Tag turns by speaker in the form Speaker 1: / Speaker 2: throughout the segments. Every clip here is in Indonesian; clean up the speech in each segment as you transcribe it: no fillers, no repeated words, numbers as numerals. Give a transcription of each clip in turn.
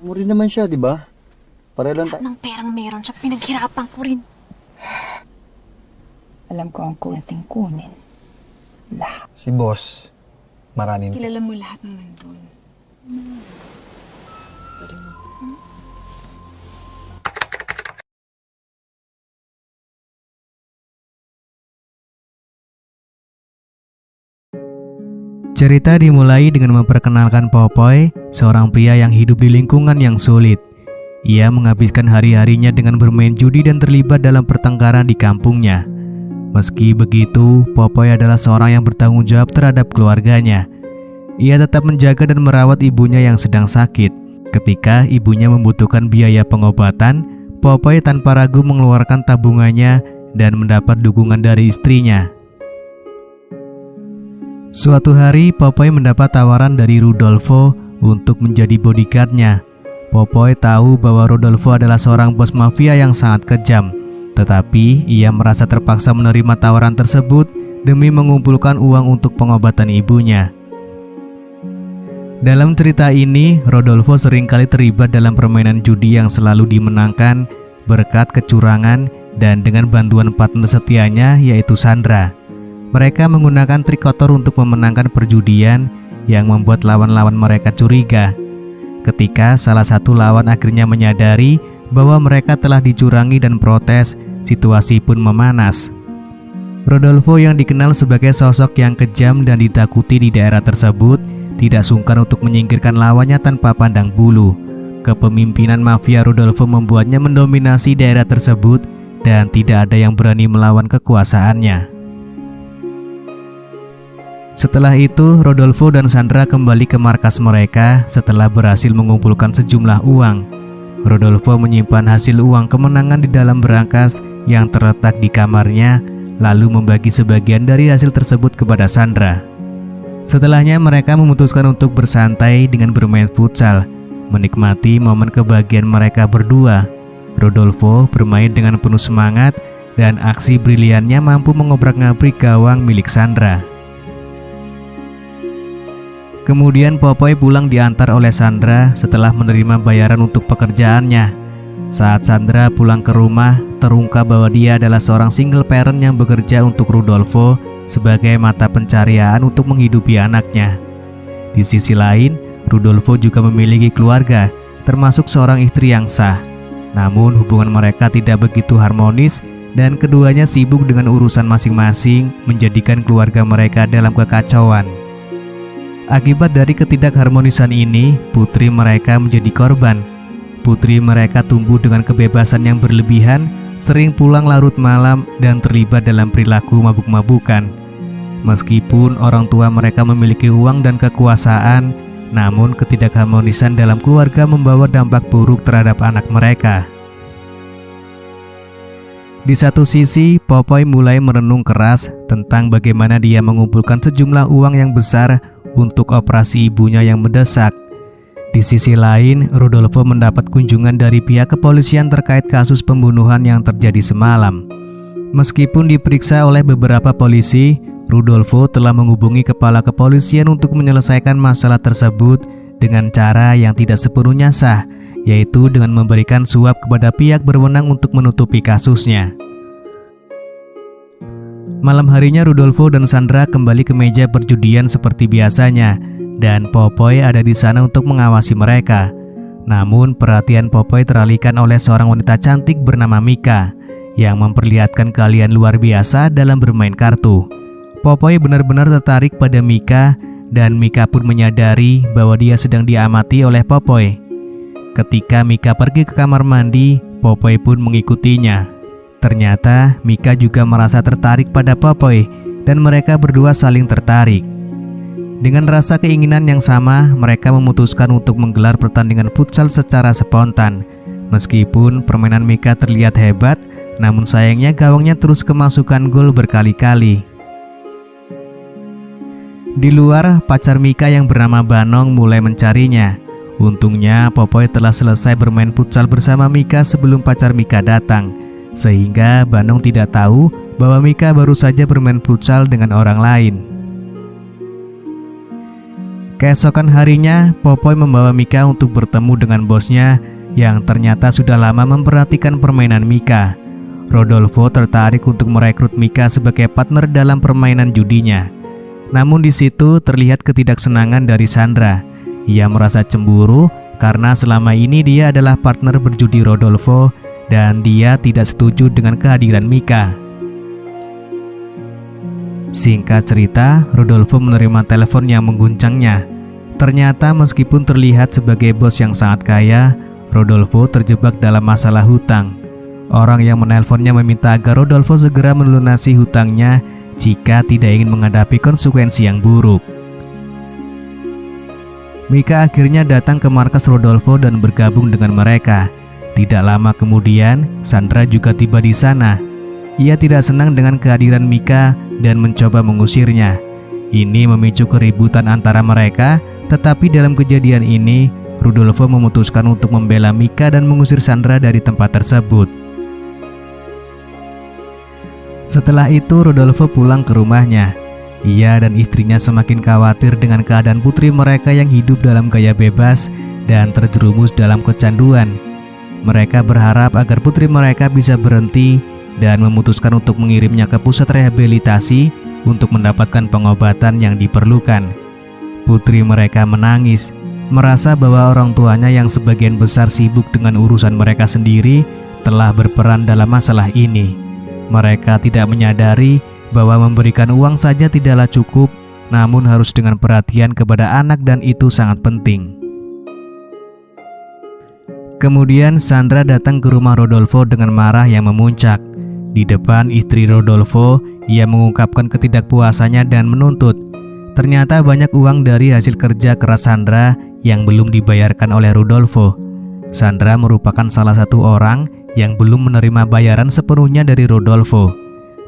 Speaker 1: Muri naman siya, di ba? Pareho lang
Speaker 2: Lahat ng perang meron siya, pinaghirapan ko rin.
Speaker 3: Alam ko ang kunating kunin. Lahat.
Speaker 1: Si boss, maraming...
Speaker 2: Kilala mo lahat ng nandun.
Speaker 4: Cerita dimulai dengan memperkenalkan Popoy, seorang pria yang hidup di lingkungan yang sulit. Ia menghabiskan hari-harinya dengan bermain judi dan terlibat dalam pertengkaran di kampungnya. Meski begitu, Popoy adalah seorang yang bertanggung jawab terhadap keluarganya. Ia tetap menjaga dan merawat ibunya yang sedang sakit. Ketika ibunya membutuhkan biaya pengobatan, Popoy tanpa ragu mengeluarkan tabungannya dan mendapat dukungan dari istrinya. Suatu hari, Popoy mendapat tawaran dari Rudolfo untuk menjadi bodyguard-nya. Popoy tahu bahwa Rudolfo adalah seorang bos mafia yang sangat kejam, tetapi ia merasa terpaksa menerima tawaran tersebut demi mengumpulkan uang untuk pengobatan ibunya. Dalam cerita ini, Rodolfo seringkali terlibat dalam permainan judi yang selalu dimenangkan berkat kecurangan dan dengan bantuan partner setianya yaitu Sandra. Mereka menggunakan trik kotor untuk memenangkan perjudian yang membuat lawan-lawan mereka curiga. Ketika salah satu lawan akhirnya menyadari bahwa mereka telah dicurangi dan protes, situasi pun memanas. Rodolfo yang dikenal sebagai sosok yang kejam dan ditakuti di daerah tersebut tidak sungkan untuk menyingkirkan lawannya tanpa pandang bulu. Kepemimpinan mafia Rodolfo membuatnya mendominasi daerah tersebut dan tidak ada yang berani melawan kekuasaannya. Setelah itu, Rodolfo dan Sandra kembali ke markas mereka setelah berhasil mengumpulkan sejumlah uang. Rodolfo menyimpan hasil uang kemenangan di dalam berangkas yang terletak di kamarnya, lalu membagi sebagian dari hasil tersebut kepada Sandra. Setelahnya mereka memutuskan untuk bersantai dengan bermain futsal, menikmati momen kebahagiaan mereka berdua. Rodolfo bermain dengan penuh semangat dan aksi briliannya mampu ngobrak-ngabrik gawang milik Sandra. Kemudian Popoy pulang diantar oleh Sandra setelah menerima bayaran untuk pekerjaannya. Saat Sandra pulang ke rumah, terungkap bahwa dia adalah seorang single parent yang bekerja untuk Rudolfo sebagai mata pencarian untuk menghidupi anaknya. Di sisi lain, Rudolfo juga memiliki keluarga, termasuk seorang istri yang sah. Namun hubungan mereka tidak begitu harmonis dan keduanya sibuk dengan urusan masing-masing, menjadikan keluarga mereka dalam kekacauan. Akibat dari ketidakharmonisan ini, putri mereka menjadi korban. Putri mereka tumbuh dengan kebebasan yang berlebihan, sering pulang larut malam dan terlibat dalam perilaku mabuk-mabukan. Meskipun orang tua mereka memiliki uang dan kekuasaan, namun ketidakharmonisan dalam keluarga membawa dampak buruk terhadap anak mereka. Di satu sisi, Popoy mulai merenung keras tentang bagaimana dia mengumpulkan sejumlah uang yang besar untuk operasi ibunya yang mendesak. Di sisi lain, Rodolfo mendapat kunjungan dari pihak kepolisian terkait kasus pembunuhan yang terjadi semalam. Meskipun diperiksa oleh beberapa polisi, Rodolfo telah menghubungi kepala kepolisian untuk menyelesaikan masalah tersebut dengan cara yang tidak sepenuhnya sah, yaitu dengan memberikan suap kepada pihak berwenang untuk menutupi kasusnya. Malam harinya Rudolfo dan Sandra kembali ke meja perjudian seperti biasanya, dan Popoy ada di sana untuk mengawasi mereka. Namun perhatian Popoy teralihkan oleh seorang wanita cantik bernama Mika yang memperlihatkan keahlian luar biasa dalam bermain kartu. Popoy benar-benar tertarik pada Mika dan Mika pun menyadari bahwa dia sedang diamati oleh Popoy. Ketika Mika pergi ke kamar mandi, Popoy pun mengikutinya. Ternyata Mika juga merasa tertarik pada Popoy dan mereka berdua saling tertarik. Dengan rasa keinginan yang sama, mereka memutuskan untuk menggelar pertandingan futsal secara spontan. Meskipun permainan Mika terlihat hebat, namun sayangnya gawangnya terus kemasukan gol berkali-kali. Di luar, pacar Mika yang bernama Banong mulai mencarinya. Untungnya Popoy telah selesai bermain futsal bersama Mika sebelum pacar Mika datang, sehingga Banong tidak tahu bahwa Mika baru saja bermain futsal dengan orang lain. Keesokan harinya, Popoy membawa Mika untuk bertemu dengan bosnya yang ternyata sudah lama memperhatikan permainan Mika. Rodolfo tertarik untuk merekrut Mika sebagai partner dalam permainan judinya. Namun di situ terlihat ketidaksenangan dari Sandra. Ia merasa cemburu karena selama ini dia adalah partner berjudi Rodolfo dan dia tidak setuju dengan kehadiran Mika. Singkat cerita, Rodolfo menerima telepon yang mengguncangnya. Ternyata meskipun terlihat sebagai bos yang sangat kaya, Rodolfo terjebak dalam masalah hutang. Orang yang menelponnya meminta agar Rodolfo segera melunasi hutangnya jika tidak ingin menghadapi konsekuensi yang buruk. Mika akhirnya datang ke markas Rodolfo dan bergabung dengan mereka. Tidak lama kemudian, Sandra juga tiba di sana. Ia tidak senang dengan kehadiran Mika dan mencoba mengusirnya. Ini memicu keributan antara mereka, tetapi dalam kejadian ini, Rodolfo memutuskan untuk membela Mika dan mengusir Sandra dari tempat tersebut. Setelah itu, Rodolfo pulang ke rumahnya. Ia dan istrinya semakin khawatir dengan keadaan putri mereka yang hidup dalam gaya bebas dan terjerumus dalam kecanduan. Mereka berharap agar putri mereka bisa berhenti dan memutuskan untuk mengirimnya ke pusat rehabilitasi untuk mendapatkan pengobatan yang diperlukan. Putri mereka menangis, merasa bahwa orang tuanya yang sebagian besar sibuk dengan urusan mereka sendiri telah berperan dalam masalah ini. Mereka tidak menyadari bahwa memberikan uang saja tidaklah cukup, namun harus dengan perhatian kepada anak dan itu sangat penting. Kemudian Sandra datang ke rumah Rodolfo dengan marah yang memuncak. Di depan istri Rodolfo, ia mengungkapkan ketidakpuasannya dan menuntut. Ternyata banyak uang dari hasil kerja keras Sandra yang belum dibayarkan oleh Rodolfo. Sandra merupakan salah satu orang yang belum menerima bayaran sepenuhnya dari Rodolfo.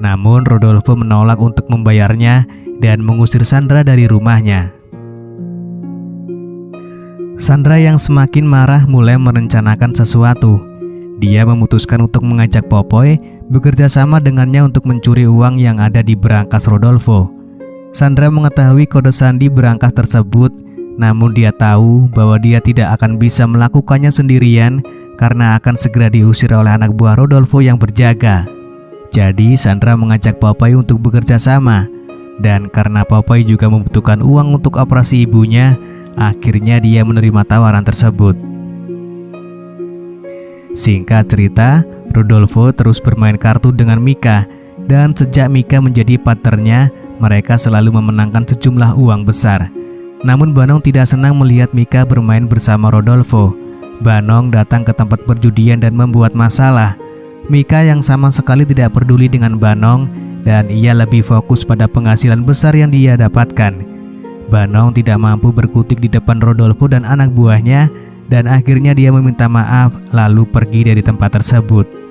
Speaker 4: Namun Rodolfo menolak untuk membayarnya dan mengusir Sandra dari rumahnya. Sandra yang semakin marah mulai merencanakan sesuatu. Dia memutuskan untuk mengajak Popoy bekerja sama dengannya untuk mencuri uang yang ada di berangkas Rodolfo. Sandra mengetahui kode sandi berangkas tersebut, namun dia tahu bahwa dia tidak akan bisa melakukannya sendirian karena akan segera diusir oleh anak buah Rodolfo yang berjaga. Jadi Sandra mengajak Popoy untuk bekerja sama, dan karena Popoy juga membutuhkan uang untuk operasi ibunya, akhirnya dia menerima tawaran tersebut. Singkat cerita, Rodolfo terus bermain kartu dengan Mika, dan sejak Mika menjadi partnernya, mereka selalu memenangkan sejumlah uang besar. Namun Banong tidak senang melihat Mika bermain bersama Rodolfo. Banong datang ke tempat perjudian dan membuat masalah. Mika yang sama sekali tidak peduli dengan Banong, dan ia lebih fokus pada penghasilan besar yang dia dapatkan. Banong tidak mampu berkutik di depan Rodolfo dan anak buahnya, dan akhirnya dia meminta maaf lalu pergi dari tempat tersebut.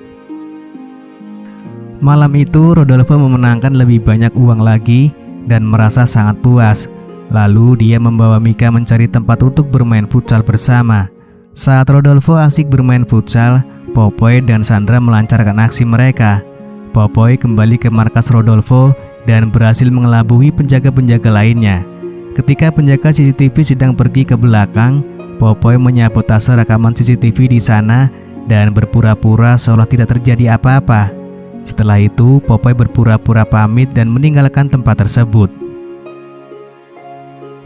Speaker 4: Malam itu Rodolfo memenangkan lebih banyak uang lagi dan merasa sangat puas. Lalu dia membawa Mika mencari tempat untuk bermain futsal bersama. Saat Rodolfo asik bermain futsal, Popoy dan Sandra melancarkan aksi mereka. Popoy kembali ke markas Rodolfo dan berhasil mengelabui penjaga-penjaga lainnya. Ketika penjaga CCTV sedang pergi ke belakang, Popoy menyabotase rekaman CCTV di sana dan berpura-pura seolah tidak terjadi apa-apa. Setelah itu, Popoy berpura-pura pamit dan meninggalkan tempat tersebut.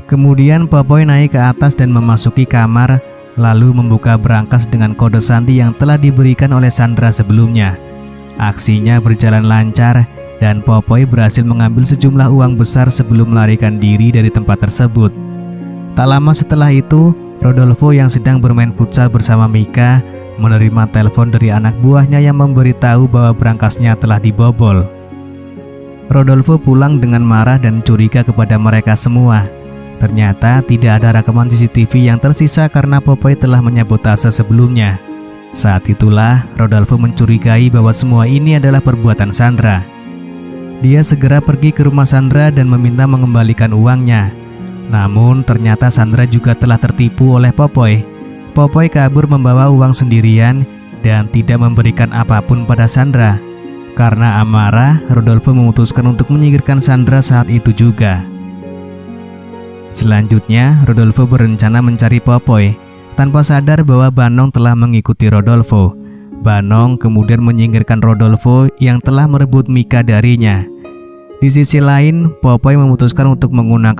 Speaker 4: Kemudian Popoy naik ke atas dan memasuki kamar, lalu membuka berangkas dengan kode sandi yang telah diberikan oleh Sandra sebelumnya. Aksinya berjalan lancar dan Popoy berhasil mengambil sejumlah uang besar sebelum melarikan diri dari tempat tersebut. Tak lama setelah itu, Rodolfo yang sedang bermain futsal bersama Mika menerima telepon dari anak buahnya yang memberitahu bahwa berangkasnya telah dibobol. Rodolfo pulang dengan marah dan curiga kepada mereka semua. Ternyata tidak ada rekaman CCTV yang tersisa karena Popoy telah menyabotase sebelumnya. Saat itulah Rodolfo mencurigai bahwa semua ini adalah perbuatan Sandra. Dia segera pergi ke rumah Sandra dan meminta mengembalikan uangnya. Namun ternyata Sandra juga telah tertipu oleh Popoy. Popoy kabur membawa uang sendirian dan tidak memberikan apapun pada Sandra. Karena amarah, Rodolfo memutuskan untuk menyingkirkan Sandra saat itu juga. Selanjutnya, Rodolfo berencana mencari Popoy, tanpa sadar bahwa Banong telah mengikuti Rodolfo. Banong kemudian menyingkirkan Rodolfo yang telah merebut Mika darinya. Di sisi lain, Popoy memutuskan untuk menggunakan